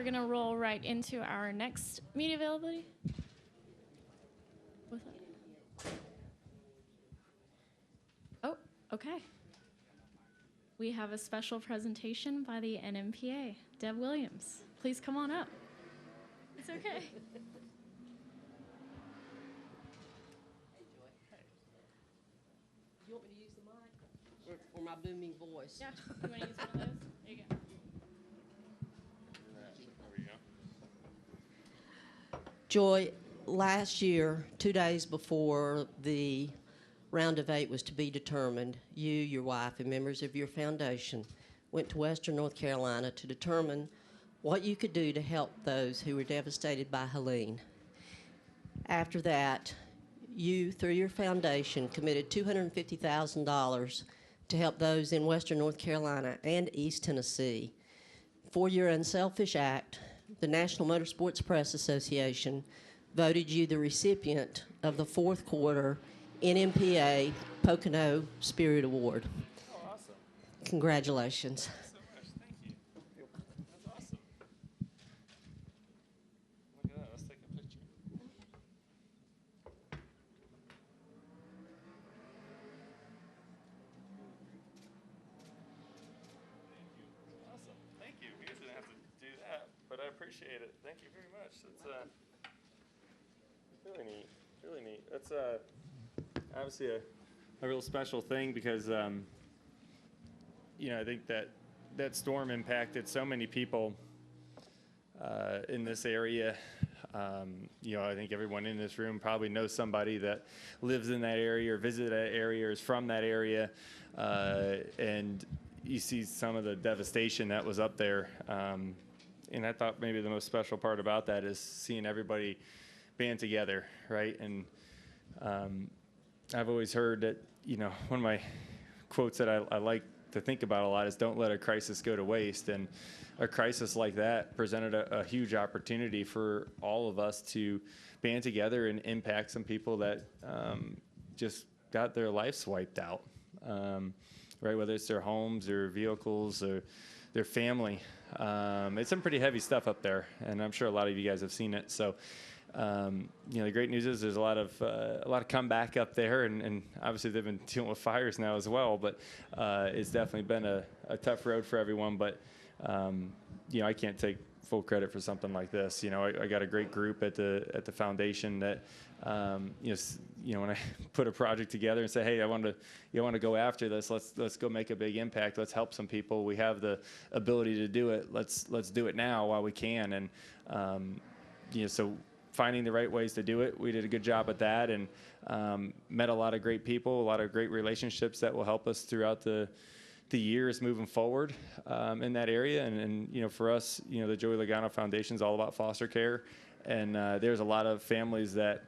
we're going to roll right into our next media availability. What's that? Oh, okay. We have a special presentation by the NMPA. Deb Williams, please come on up. It's okay. You want me to use the mic or my booming voice? Yeah, you want to use one of those? There you go. There we go. Joy, last year, 2 days before the round of 8 was to be determined, you, your wife, and members of your foundation went to Western North Carolina to determine what you could do to help those who were devastated by Helene. After that, you, through your foundation, committed $250,000 to help those in Western North Carolina and East Tennessee. For your unselfish act, the National Motorsports Press Association voted you the recipient of the fourth quarter NMPA Pocono Spirit Award. Oh, awesome. Congratulations. Thanks so much. Thank you. That's awesome. Look at that. Let's take a picture. Awesome. Thank you. You guys didn't have to do that, but I appreciate it. Thank you very much. That's really neat. Really neat. That's obviously a real special thing because you know, I think that storm impacted so many people in this area. You know, I think everyone in this room probably knows somebody that lives in that area or visited that area or is from that area, and you see some of the devastation that was up there. And I thought maybe the most special part about that is seeing everybody band together, right? And I've always heard that, you know, one of my quotes that I like to think about a lot is don't let a crisis go to waste. And a crisis like that presented a huge opportunity for all of us to band together and impact some people that just got their lives wiped out, right? Whether it's their homes or vehicles or their family. It's some pretty heavy stuff up there, and I'm sure a lot of you guys have seen it. So, you know, the great news is there's a lot of comeback up there, and obviously they've been dealing with fires now as well. But it's definitely been a tough road for everyone. But you know, I can't take full credit for something like this. You know, I got a great group at the foundation that you know, when I put a project together and say, hey, I want to go after this. Let's go make a big impact. Let's help some people. We have the ability to do it. Let's do it now while we can. And you know, so finding the right ways to do it, we did a good job at that, and met a lot of great people, a lot of great relationships that will help us throughout the years moving forward in that area. And you know, for us, you know, the Joey Logano Foundation is all about foster care, and there's a lot of families that,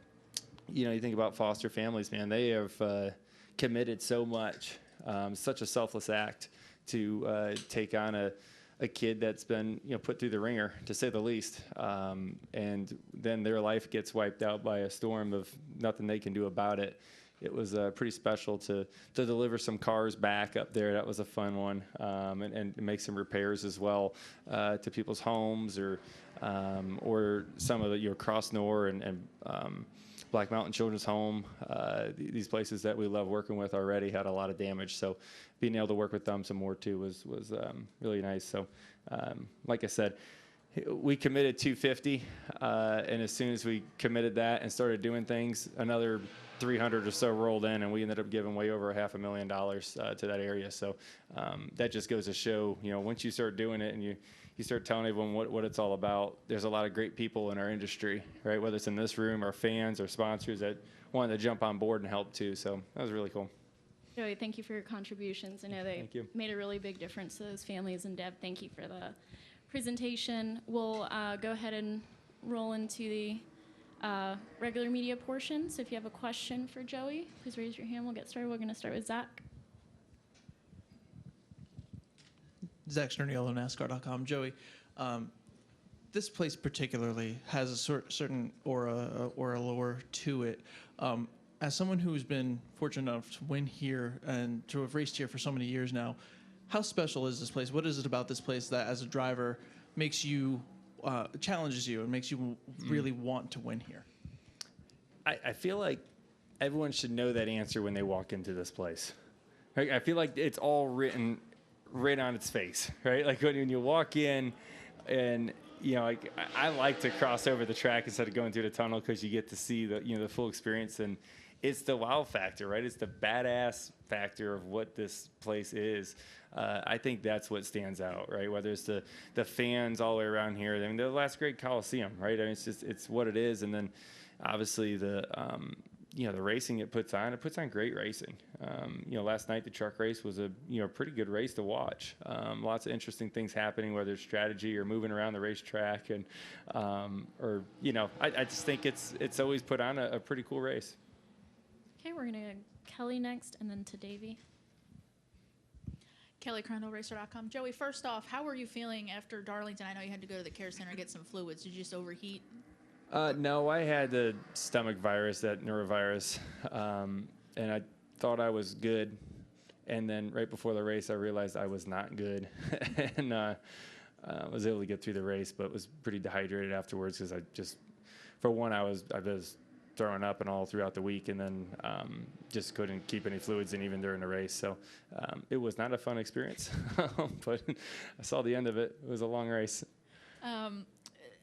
you know, you think about foster families, man, they have committed so much, such a selfless act to take on a kid that's been, you know, put through the ringer, to say the least, and then their life gets wiped out by a storm of nothing they can do about it. It was pretty special to deliver some cars back up there. That was a fun one, and make some repairs as well to people's homes, or some of the, you know, Cross Nor and Black Mountain Children's Home. These places that we love working with already had a lot of damage, so being able to work with them some more too was really nice. So, like I said, we committed 250, and as soon as we committed that and started doing things, another 300 or so rolled in, and we ended up giving way over $500,000 to that area. So that just goes to show, you know, once you start doing it and you start telling everyone what it's all about, there's a lot of great people in our industry, right? Whether it's in this room or fans or sponsors that wanted to jump on board and help too. So that was really cool. Joey, thank you for your contributions. I know they made a really big difference to those families. And Deb, thank you for the presentation. We'll go ahead and roll into the regular media portion. So if you have a question for Joey, please raise your hand. We'll get started. We're going to start with Zach. Zach Sturniolo, NASCAR.com. Joey, this place particularly has a certain aura or allure to it. As someone who's been fortunate enough to win here and to have raced here for so many years now, how special is this place? What is it about this place that, as a driver, makes you challenges you and makes you really want to win here? I feel like everyone should know that answer when they walk into this place. Right? I feel like it's all written right on its face, right? Like when you walk in, and like I like to cross over the track instead of going through the tunnel because you get to see the full experience, and it's the wow factor, right? It's the badass factor of what this place is. I think that's what stands out, right? Whether it's the fans all the way around here. I mean, the last great Coliseum, right? I mean, it's what it is, and then obviously the racing it puts on great racing. Last night the truck race was a pretty good race to watch. Lots of interesting things happening, whether it's strategy or moving around the racetrack, and I just think it's always put on a pretty cool race. Okay, we're gonna go Kelly next, and then to Davey. Kelly Crandall, Racer.com. Joey, first off, how were you feeling after Darlington? I know you had to go to the care center and get some fluids. Did you just overheat? No, I had the stomach virus, that neurovirus, and I thought I was good. And then right before the race, I realized I was not good, and was able to get through the race, but was pretty dehydrated afterwards because for one, I was throwing up and all throughout the week, and then just couldn't keep any fluids in even during the race. So it was not a fun experience, but I saw the end of it. It was a long race.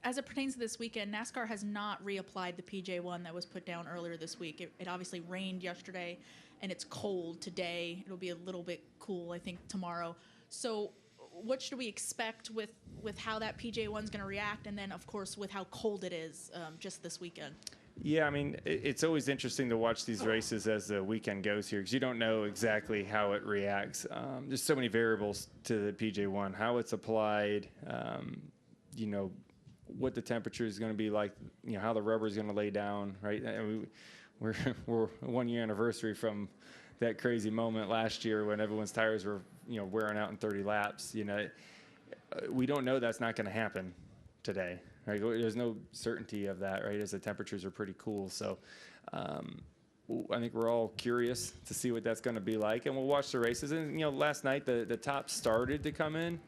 As it pertains to this weekend, NASCAR has not reapplied the PJ1 that was put down earlier this week. It obviously rained yesterday, and it's cold today. It'll be a little bit cool, I think, tomorrow. So what should we expect with how that PJ1 is going to react, and then, of course, with how cold it is just this weekend? Yeah, I mean, it's always interesting to watch these races as the weekend goes here because you don't know exactly how it reacts. There's so many variables to the PJ1, how it's applied, what the temperature is going to be like, how the rubber is going to lay down, right? And we're 1 year anniversary from that crazy moment last year when everyone's tires were, wearing out in 30 laps. We don't know that's not going to happen today, right? There's no certainty of that, right? As the temperatures are pretty cool. So I think we're all curious to see what that's going to be like, and we'll watch the races. And, last night the top started to come in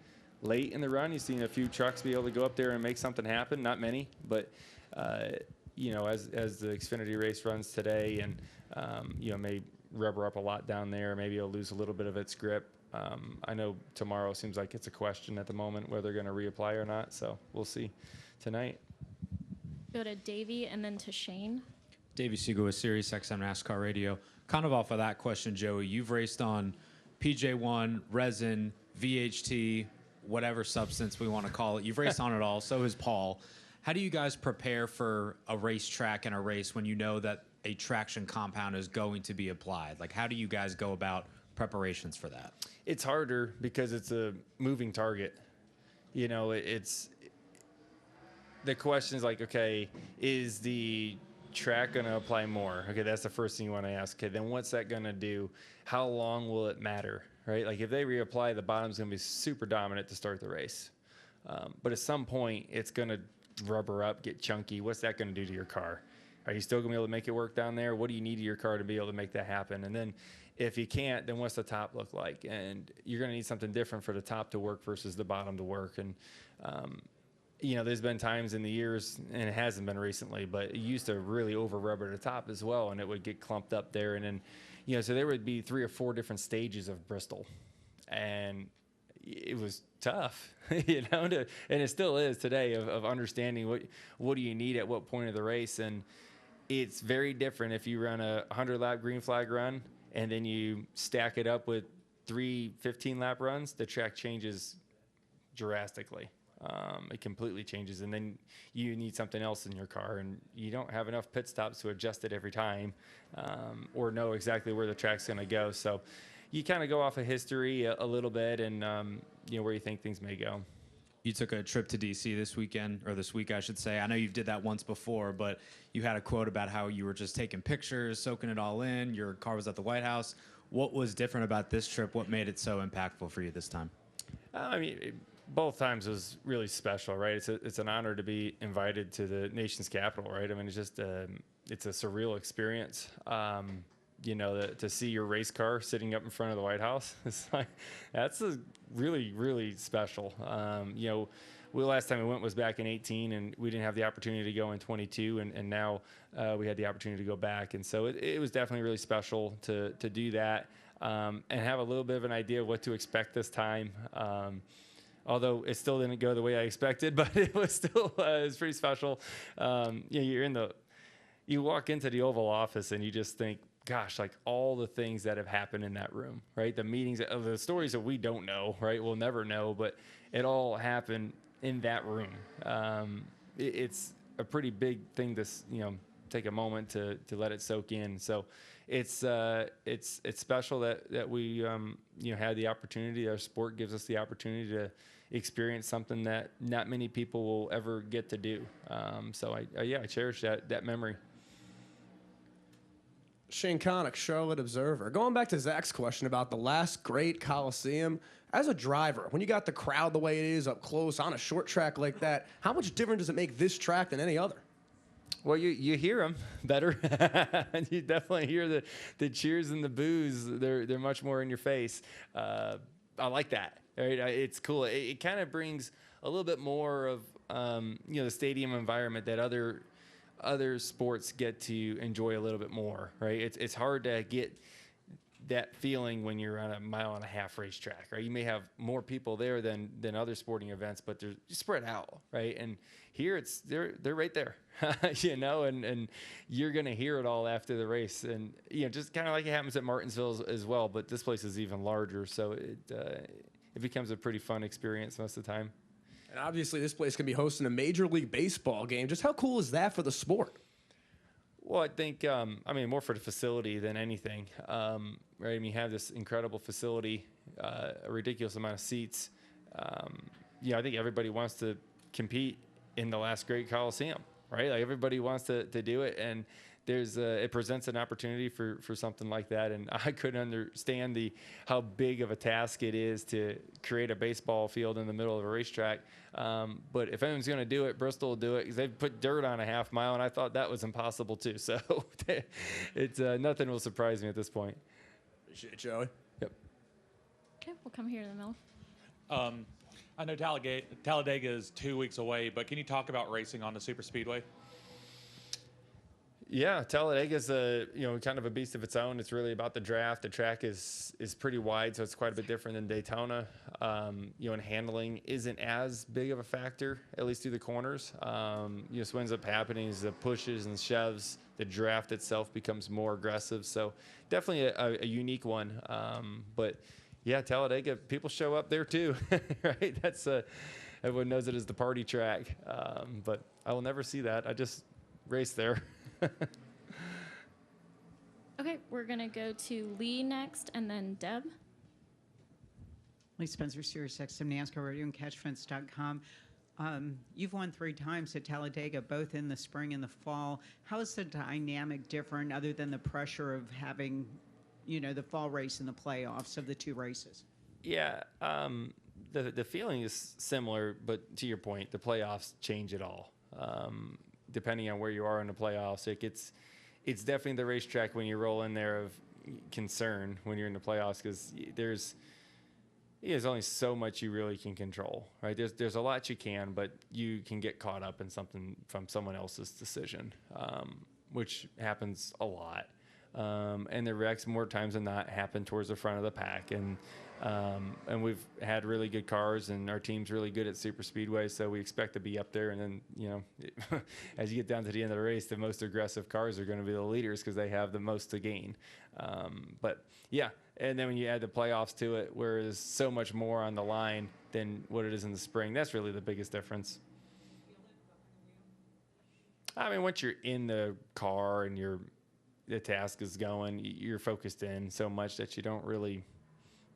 late in the run. You've seen a few trucks be able to go up there and make something happen. Not many, but as the Xfinity race runs today, and may rubber up a lot down there. Maybe it'll lose a little bit of its grip. I know tomorrow seems like it's a question at the moment whether they're going to reapply or not. So we'll see tonight. Go to Davey and then to Shane. Davey Siegel with Sirius XM NASCAR Radio. Kind of off of that question, Joey, you've raced on PJ1, resin, VHT, whatever substance we want to call it. You've raced on it all. So has Paul. How do you guys prepare for a racetrack and a race when you know that a traction compound is going to be applied? Like, how do you guys go about preparations for that? It's harder because it's a moving target. It's the question is like, okay, is the track going to apply more? Okay, that's the first thing you want to ask. Okay, then what's that going to do? How long will it matter? Right? Like if they reapply, the bottom's going to be super dominant to start the race. But at some point, it's going to rubber up, get chunky. What's that going to do to your car? Are you still going to be able to make it work down there? What do you need to your car to be able to make that happen? And then if you can't, then what's the top look like? And you're going to need something different for the top to work versus the bottom to work. And, there's been times in the years, and it hasn't been recently, but it used to really over rubber the top as well, and it would get clumped up there. And then, so there would be 3 or 4 different stages of Bristol. And it was tough, and it still is today of understanding what do you need at what point of the race. And it's very different if you run a 100-lap green flag run and then you stack it up with 3 15-lap runs. The track changes drastically. It completely changes, and then you need something else in your car, and you don't have enough pit stops to adjust it every time or know exactly where the track's going to go. So you kind of go off of history a little bit and, where you think things may go. You took a trip to D.C. this weekend, or this week, I should say. I know you did that once before, but you had a quote about how you were just taking pictures, soaking it all in. Your car was at the White House. What was different about this trip? What made it so impactful for you this time? Both times was really special, right? It's an honor to be invited to the nation's capital, right? I mean, it's just it's a surreal experience. To see your race car sitting up in front of the White House, it's like that's really, really special. last time we went was back in 18, and we didn't have the opportunity to go in 22, and now we had the opportunity to go back. And so it was definitely really special to do that, and have a little bit of an idea of what to expect this time. Although it still didn't go the way I expected, but it was still it was pretty special. You walk into the Oval Office and you just think, gosh, like all the things that have happened in that room, right? The meetings, the stories that we don't know, right? We'll never know, but it all happened in that room. It's a pretty big thing to, take a moment to let it soak in. So it's special that we, had the opportunity. Our sport gives us the opportunity to experience something that not many people will ever get to do. So I cherish that memory. Shane Connick, Charlotte Observer. Going back to Zach's question about the last great Coliseum, as a driver, when you got the crowd the way it is up close on a short track like that, how much different does it make this track than any other? Well, you hear them better. You definitely hear the cheers and the boos. They're much more in your face. I like that. Right? It's cool. It kind of brings a little bit more of the stadium environment that other sports get to enjoy a little bit more, right? It's hard to get that feeling when you're on a 1.5 mile racetrack, right? You may have more people there than other sporting events, but they're spread out, right? And here they're right there, and you're gonna hear it all after the race, and just kind of like it happens at Martinsville as well. But this place is even larger, so it becomes a pretty fun experience most of the time. And obviously, this place can be hosting a Major League Baseball game. Just how cool is that for the sport? Well, I think, more for the facility than anything, right? I mean, you have this incredible facility, a ridiculous amount of seats. I think everybody wants to compete in the last great Coliseum, right? Like everybody wants to do it, and it presents an opportunity for something like that. And I couldn't understand how big of a task it is to create a baseball field in the middle of a racetrack. But if anyone's going to do it, Bristol will do it, because they've put dirt on a 1/2 mile, and I thought that was impossible too. So it's nothing will surprise me at this point. Appreciate it, Joey. Yep. Okay, we'll come here in the middle. I know Talladega is 2 weeks away, but can you talk about racing on the super speedway? Yeah, Talladega is kind of a beast of its own. It's really about the draft. The track is pretty wide, so it's quite a bit different than Daytona. And handling isn't as big of a factor, at least through the corners. So what ends up happening is the pushes and shoves, the draft itself becomes more aggressive. So definitely a unique one. But yeah, Talladega, people show up there too, right? That's everyone knows it as the party track. But I will never see that. I just race there. Okay, we're going to go to Lee next, and then Deb. Lee Spencer, SiriusXM NASCAR Radio and CatchFence.com. You've won 3 times at Talladega, both in the spring and the fall. How is the dynamic different, other than the pressure of having, the fall race and the playoffs of the 2 races? Yeah, the feeling is similar, but to your point, the playoffs change it all. Depending on where you are in the playoffs, it's definitely the racetrack when you roll in there of concern when you're in the playoffs, because there's only so much you really can control, right? There's a lot you can, but you can get caught up in something from someone else's decision, which happens a lot. And the wrecks more times than not happen towards the front of the pack, and we've had really good cars, and our team's really good at super speedway, so we expect to be up there. And then as you get down to the end of the race, the most aggressive cars are going to be the leaders, because they have the most to gain. But yeah, and then when you add the playoffs to it, where there's so much more on the line than what it is in the spring, that's really the biggest difference. I mean, once you're in the car and the task is going, you're focused in so much that you don't really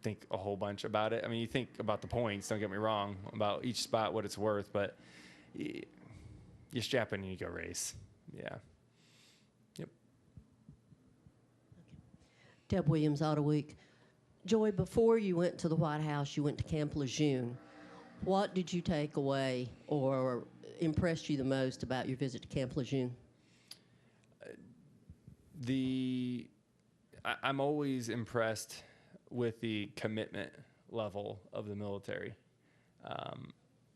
think a whole bunch about it. I mean, you think about the points, don't get me wrong, about each spot, what it's worth, but you strap in and you go race. Yeah. Yep. Deb Williams, Auto Week. Joey, before you went to the White House, you went to Camp Lejeune. What did you take away or impressed you the most about your visit to Camp Lejeune? I'm always impressed with the commitment level of the military.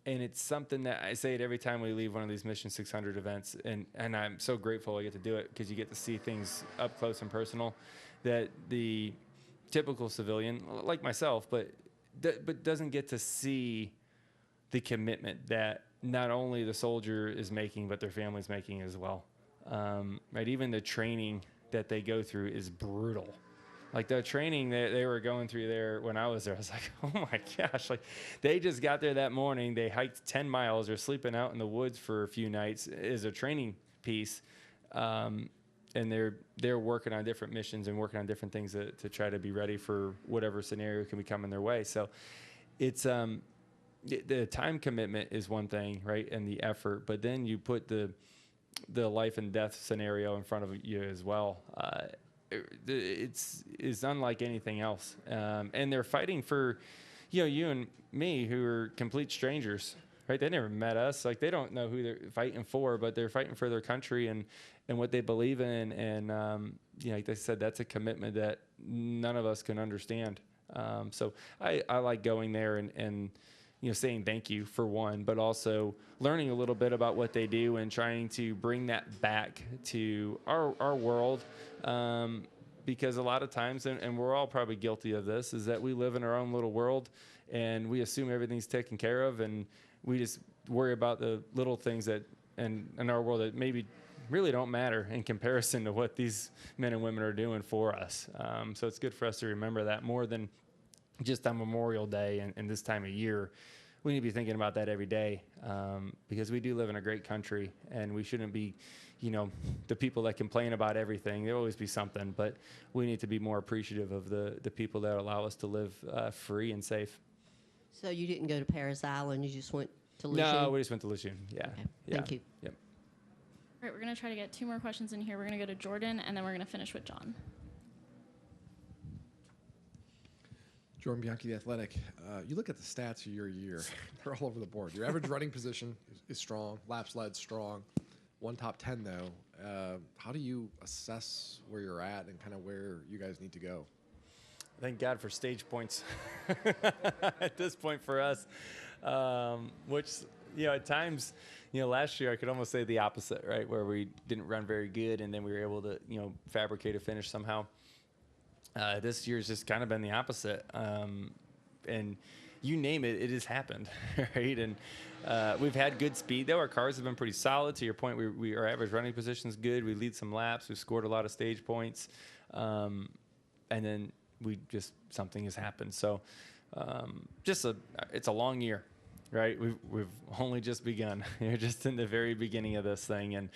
And it's something that I say it every time we leave one of these Mission 600 events, and I'm so grateful I get to do it because you get to see things up close and personal that the typical civilian, like myself, but doesn't get to see the commitment that not only the soldier is making, but their family's making as well. Right? Even the training that they go through is brutal. Like the training that they were going through there when I was there, I was like, oh my gosh, like they just got there that morning. They hiked 10 miles. They're sleeping out in the woods for a few nights as a training piece. And they're working on different missions and working on different things to try to be ready for whatever scenario can be coming their way. So it's, the time commitment is one thing, right? And the effort, but then you put the life and death scenario in front of you as well. It's unlike anything else. And they're fighting for, you and me who are complete strangers, right? They never met us. Like they don't know who they're fighting for, but they're fighting for their country and what they believe in. And, like they said, that's a commitment that none of us can understand. So I like going there and saying thank you for one, but also learning a little bit about what they do and trying to bring that back to our world. Because a lot of times, and we're all probably guilty of this, is that we live in our own little world and we assume everything's taken care of and we just worry about the little things that in our world that maybe really don't matter in comparison to what these men and women are doing for us. So it's good for us to remember that more than just on Memorial Day and this time of year. We need to be thinking about that every day because we do live in a great country and we shouldn't be, the people that complain about everything. There'll always be something, but we need to be more appreciative of the people that allow us to live free and safe. So you didn't go to Paris Island, you just went to Lejeune? No, we just went to Lejeune, yeah. Okay. Yeah. Thank you. Yep. All right, we're going to try to get 2 more questions in here. We're going to go to Jordan, and then we're going to finish with John. Jordan Bianchi, The Athletic. You look at the stats year to year, they're all over the board. Your average running position is strong, laps led strong. One top 10, though. How do you assess where you're at and kind of where you guys need to go? Thank God for stage points at this point for us, which, at times, last year I could almost say the opposite, right, where we didn't run very good and then we were able to, fabricate a finish somehow. This year's just kind of been the opposite. And you name it, it has happened, right? And we've had good speed, though. Our cars have been pretty solid. To your point, our average running position is good. We lead some laps. We've scored a lot of stage points. And then something has happened. So it's a long year, right? We've only just begun. You're just in the very beginning of this thing. And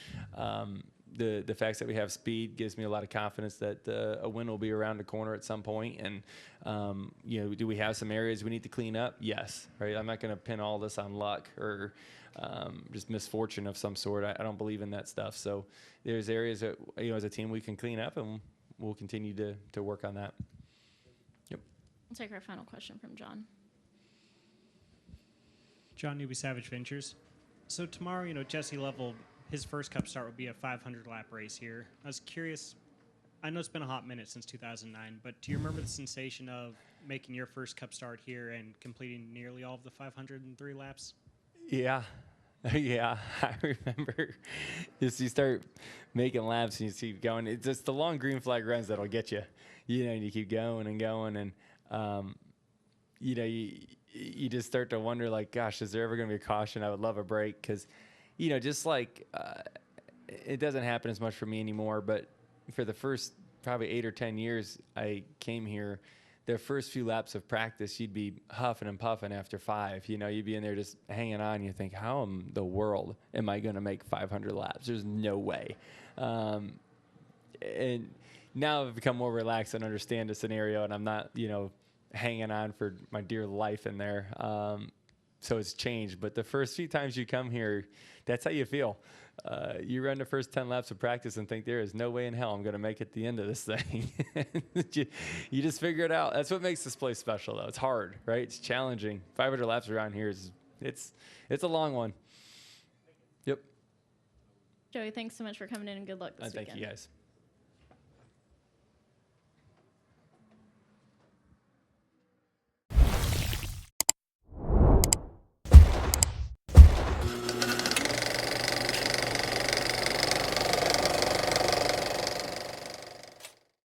the fact that we have speed gives me a lot of confidence that a win will be around the corner at some point. And, do we have some areas we need to clean up? Yes, right? I'm not going to pin all this on luck or just misfortune of some sort. I don't believe in that stuff. So there's areas that, as a team we can clean up, and we'll continue to work on that. Yep. We'll take our final question from John. John Newby, Savage Ventures. So tomorrow, Jesse Lovell, his first Cup start will be a 500-lap race here. I was curious, I know it's been a hot minute since 2009, but do you remember the sensation of making your first Cup start here and completing nearly all of the 503 laps? Yeah. Yeah, I remember. Just you start making laps and you keep going. It's just the long green flag runs that'll get you. And you keep going and going, and you just start to wonder, like, gosh, is there ever going to be a caution? I would love a break because, just like it doesn't happen as much for me anymore. But for the first probably 8 or 10 years I came here, the first few laps of practice, you'd be huffing and puffing after 5. You'd be in there just hanging on. You think, how in the world am I going to make 500 laps? There's no way. And now I've become more relaxed and understand the scenario, and I'm not, hanging on for my dear life in there. So it's changed. But the first few times you come here, that's how you feel. You run the first 10 laps of practice and think there is no way in hell I'm going to make it to the end of this thing. you just figure it out. That's what makes this place special, though. It's hard, right? It's challenging. 500 laps around here it's a long one. Yep. Joey, thanks so much for coming in, and good luck this weekend. Thank you, guys.